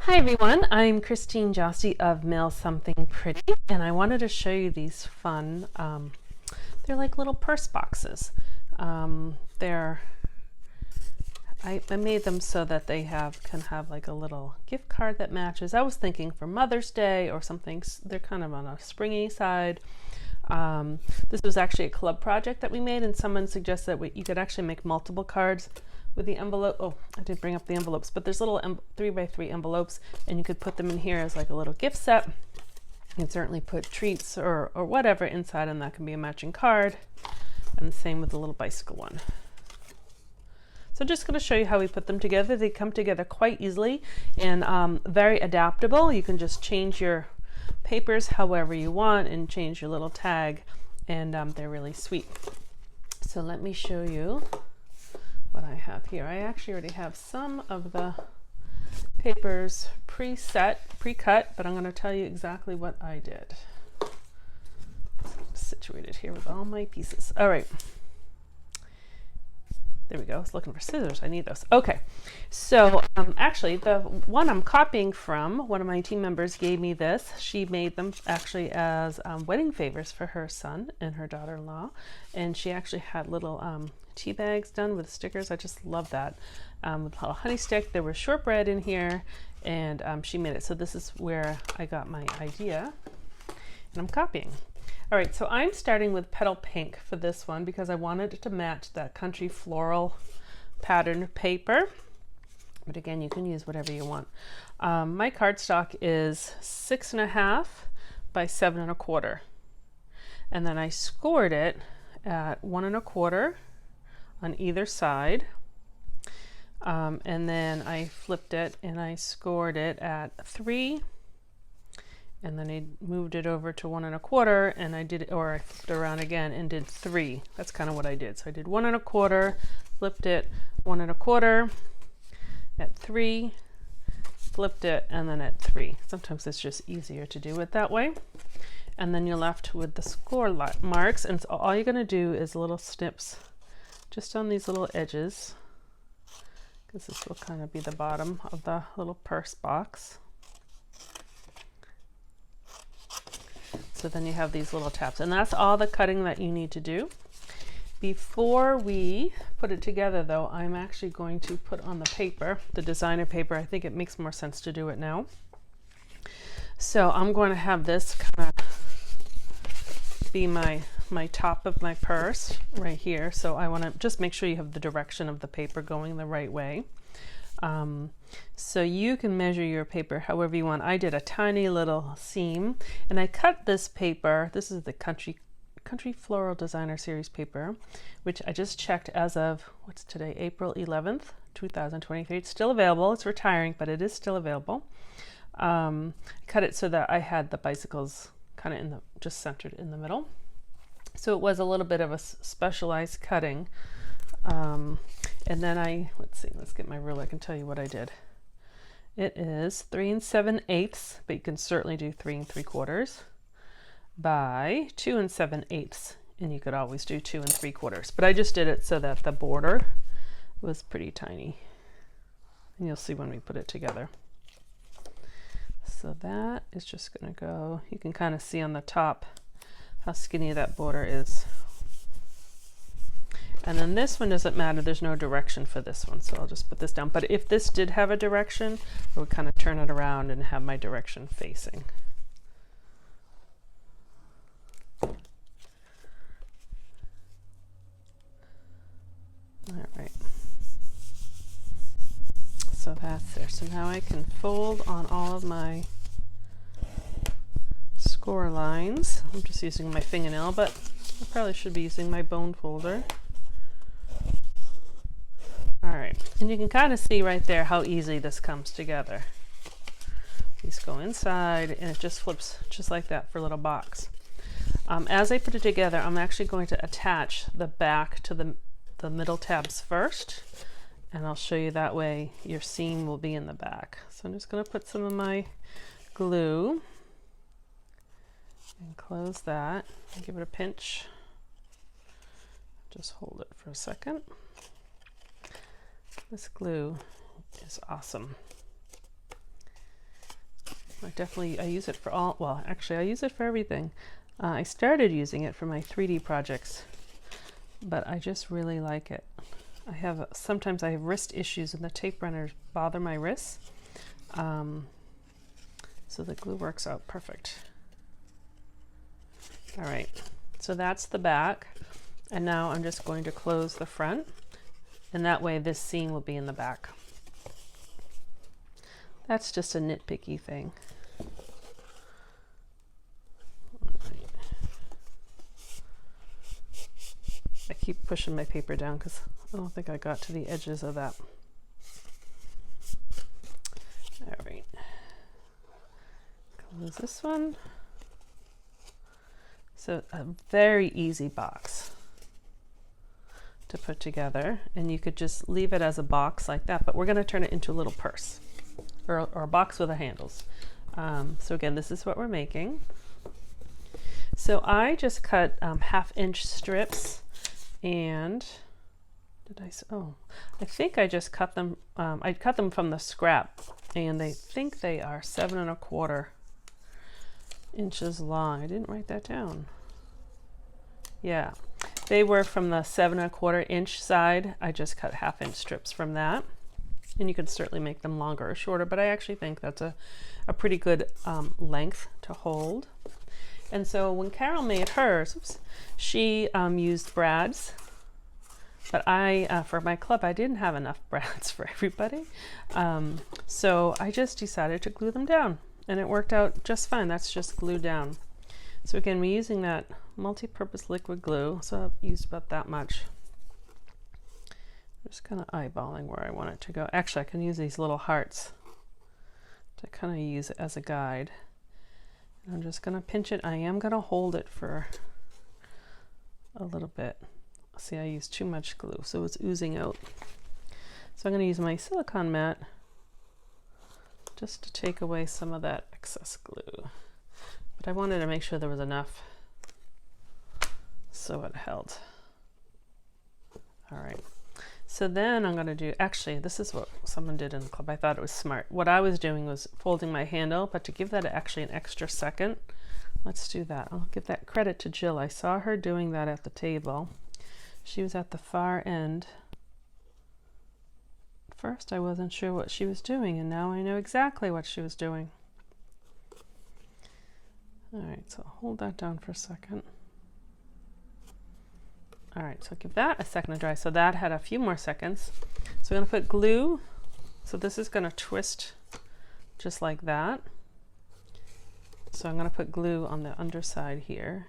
Hi everyone, I'm Christine Josty of Mail Something Pretty, and I wanted to show you these fun, they're like little purse boxes. They're I made them so that they can have like a little gift card that matches. I was thinking for Mother's Day or something. They're kind of on a springy side. This was actually a club project that we made, and someone suggested that you could actually make multiple cards with the envelope. Oh, I did bring up the envelopes, but there's little 3x3 envelopes, and you could put them in here as like a little gift set. You can certainly put treats or whatever inside, and that can be a matching card. And the same with the little bicycle one. So just going to show you how we put them together. They come together quite easily and very adaptable. You can just change your papers however you want and change your little tag, and they're really sweet. So let me show you what I have here. I actually already have some of the papers pre-cut, but I'm going to tell you exactly what I did. I'm situated here with all my pieces. All right. There we go. I was looking for scissors. I need those. Okay. So actually, the one I'm copying from, one of my team members gave me this. She made them actually as wedding favors for her son and her daughter-in-law. And she actually had little tea bags done with stickers. I just love that. With a little honey stick. There was shortbread in here, and she made it. So this is where I got my idea, and I'm copying. All right, so I'm starting with Petal Pink for this one because I wanted it to match that country floral pattern paper. But again, you can use whatever you want. My cardstock is 6.5 by 7.25. And then I scored it at 1.25 on either side. And then I flipped it and I scored it at 3. And then I moved it over to 1.25, and I flipped it around again and did 3. That's kind of what I did. So I did 1.25, flipped it, 1.25, at 3, flipped it, and then at 3. Sometimes it's just easier to do it that way. And then you're left with the score marks, and so all you're going to do is little snips just on these little edges, because this will kind of be the bottom of the little purse box. So then you have these little tabs, and that's all the cutting that you need to do. Before we put it together though, I'm actually going to put on the paper, the designer paper. I think it makes more sense to do it now. So I'm going to have this kind of be my top of my purse right here. So I want to just make sure you have the direction of the paper going the right way. So you can measure your paper however you want. I did a tiny little seam, and I cut this paper. This is the Country Floral Designer Series paper, which I just checked as of, what's today, April 11th, 2023. It's still available. It's retiring, but it is still available. I cut it so that I had the bicycles kind of just centered in the middle. So it was a little bit of a specialized cutting. And then let's get my ruler. I can tell you what I did. It is 3 7/8, but you can certainly do 3 3/4 by 2 7/8, and you could always do 2 3/4. But I just did it so that the border was pretty tiny, and you'll see when we put it together. So that is just going to go. You can kind of see on the top how skinny that border is. And then this one doesn't matter. There's no direction for this one, so I'll just put this down. But if this did have a direction, I would kind of turn it around and have my direction facing. All right. So that's there. So now I can fold on all of my score lines. I'm just using my fingernail, but I probably should be using my bone folder. All right, and you can kind of see right there how easy this comes together. These go inside, and it just flips just like that for a little box. As I put it together, I'm actually going to attach the back to the middle tabs first, and I'll show you that way your seam will be in the back. So I'm just going to put some of my glue and close that and give it a pinch. Just hold it for a second. This glue is awesome. I use it for all, well, actually I use it for everything. I started using it for my 3D projects, but I just really like it. Sometimes I have wrist issues and the tape runners bother my wrists. So the glue works out perfect. All right, so that's the back. And now I'm just going to close the front, and that way this seam will be in the back. That's just a nitpicky thing. I keep pushing my paper down because I don't think I got to the edges of that. All right. Close this one. So a very easy box to put together, and you could just leave it as a box like that, but we're going to turn it into a little purse or a box with the handles. So again, this is what we're making. So I just cut 1/2-inch strips, and I think I just cut them, I cut them from the scrap, and I think they are 7 1/4 inches long. I didn't write that down. Yeah, they were from the 7 1/4 inch side. I just cut 1/2-inch strips from that, and you can certainly make them longer or shorter, but I actually think that's a pretty good length to hold. And so when Carol made hers, she used brads, but for my club, I didn't have enough brads for everybody. So I just decided to glue them down, and it worked out just fine. That's just glue down. So again, we're using that multi-purpose liquid glue, so I've used about that much. I'm just kind of eyeballing where I want it to go. Actually, I can use these little hearts to kind of use it as a guide. And I'm just going to pinch it. I am going to hold it for a little bit. See, I used too much glue, so it's oozing out. So I'm going to use my silicone mat just to take away some of that excess glue. But I wanted to make sure there was enough so it held. All right. So then I'm going to do, actually, this is what someone did in the club. I thought it was smart. What I was doing was folding my handle, but to give that actually an extra second, let's do that. I'll give that credit to Jill. I saw her doing that at the table. She was at the far end. First, I wasn't sure what she was doing, and now I know exactly what she was doing. All right, so hold that down for a second. All right, so give that a second to dry. So that had a few more seconds. So I'm gonna put glue. So this is gonna twist just like that. So I'm gonna put glue on the underside here.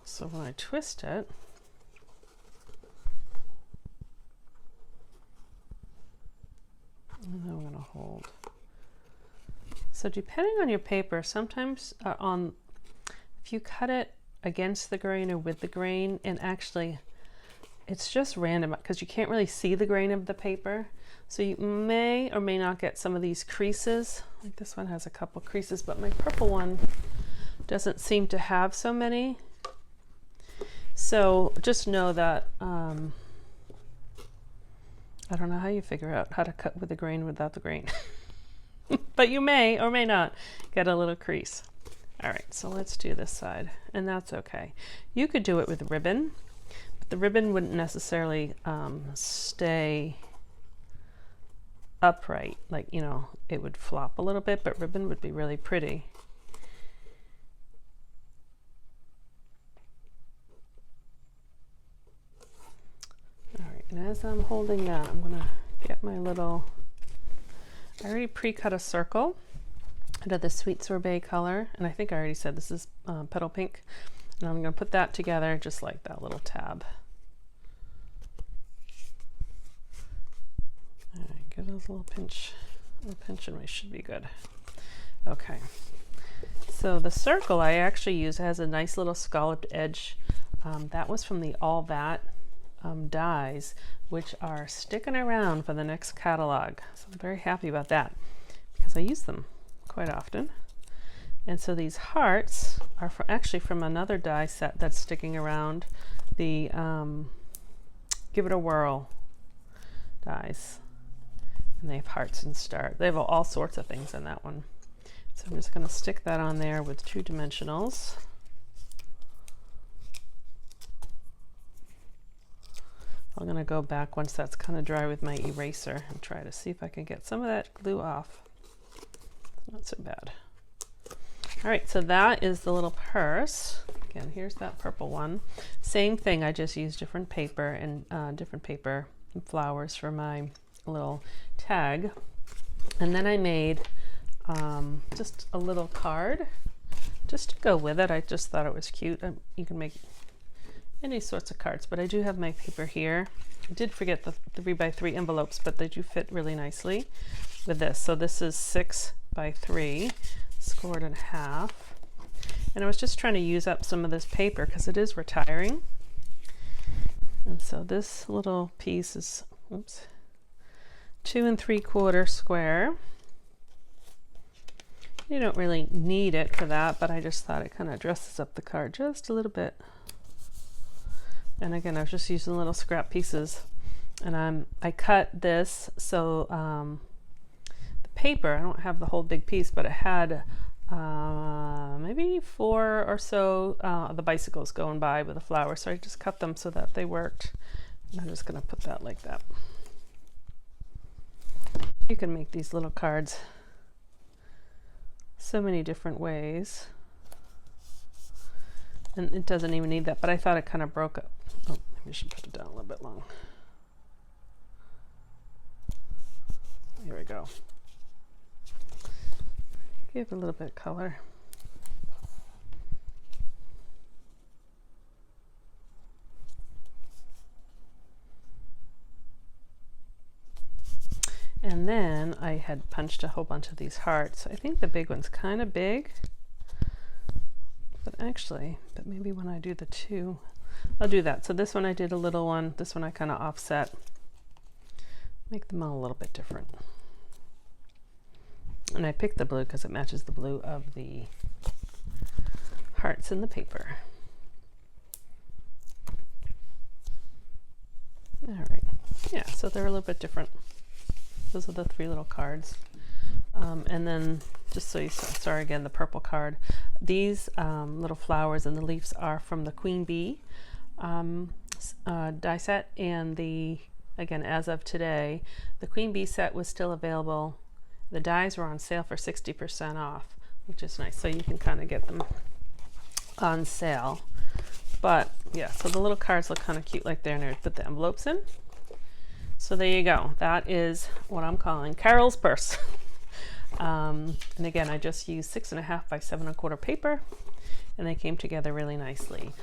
So when I twist it, and then I'm gonna hold. So depending on your paper, sometimes if you cut it against the grain or with the grain, and actually it's just random because you can't really see the grain of the paper, so you may or may not get some of these creases. Like this one has a couple creases, but my purple one doesn't seem to have so many. So just know that I don't know how you figure out how to cut with the grain without the grain. But you may or may not get a little crease. All right, so let's do this side, and that's okay. You could do it with ribbon, but the ribbon wouldn't necessarily stay upright. Like, you know, it would flop a little bit, but ribbon would be really pretty. All right, and as I'm holding that, I'm gonna get my little, I already pre-cut a circle out of the Sweet Sorbet color, and I think I already said this is Petal Pink, and I'm going to put that together just like that little tab. All right, give us a little pinch and we should be good. Okay, so the circle I actually use has a nice little scalloped edge. That was from the All That dies, which are sticking around for the next catalog. So I'm very happy about that because I use them quite often. And so these hearts are actually from another die set that's sticking around, the Give It a Whirl dies. And they have hearts and stars. They have all sorts of things in that one. So I'm just going to stick that on there with 2 dimensionals. I'm going to go back once that's kind of dry with my eraser and try to see if I can get some of that glue off. Not so bad. All right, so that is the little purse. Again, here's that purple one. Same thing, I just used different paper and flowers for my little tag. And then I made just a little card just to go with it. I just thought it was cute. You can make any sorts of cards, but I do have my paper here. I did forget the 3x3 envelopes, but they do fit really nicely with this. So this is 6x3, scored in half. And I was just trying to use up some of this paper because it is retiring. And so this little piece is, 2 3/4 square. You don't really need it for that, but I just thought it kind of dresses up the card just a little bit. And again, I was just using little scrap pieces, and I cut this so the paper, I don't have the whole big piece, but it had maybe 4 or so the bicycles going by with the flowers, so I just cut them so that they worked. And I'm just going to put that like that. You can make these little cards so many different ways, and it doesn't even need that, but I thought it kind of broke up. Oh, maybe I should put it down a little bit long. Here we go. Give it a little bit of color. And then I had punched a whole bunch of these hearts. I think the big one's kind of big, but maybe when I do the 2, I'll do that. So this one I did a little one, this one I kind of offset, make them all a little bit different. And I picked the blue because it matches the blue of the hearts in the paper. All right, yeah, so they're a little bit different. Those are the 3 little cards. And then just so you saw again, the purple card. These little flowers and the leaves are from the Queen Bee die set, and again, as of today, the Queen Bee set was still available. The dies were on sale for 60% off, which is nice. So you can kind of get them on sale. But yeah, so the little cards look kind of cute like there, and I put the envelopes in. So there you go. That is what I'm calling Carol's purse. And again, I just used 6.5 by 7.25 paper, and they came together really nicely.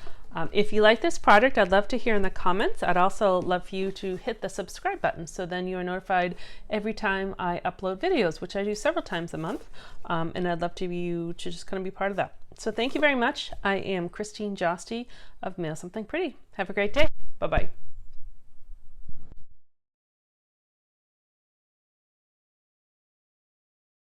If you like this project, I'd love to hear in the comments. I'd also love for you to hit the subscribe button, so then you are notified every time I upload videos, which I do several times a month. And I'd love you to just kind of be part of that. So thank you very much. I am Christine Josty of Mail Something Pretty. Have a great day. Bye-bye.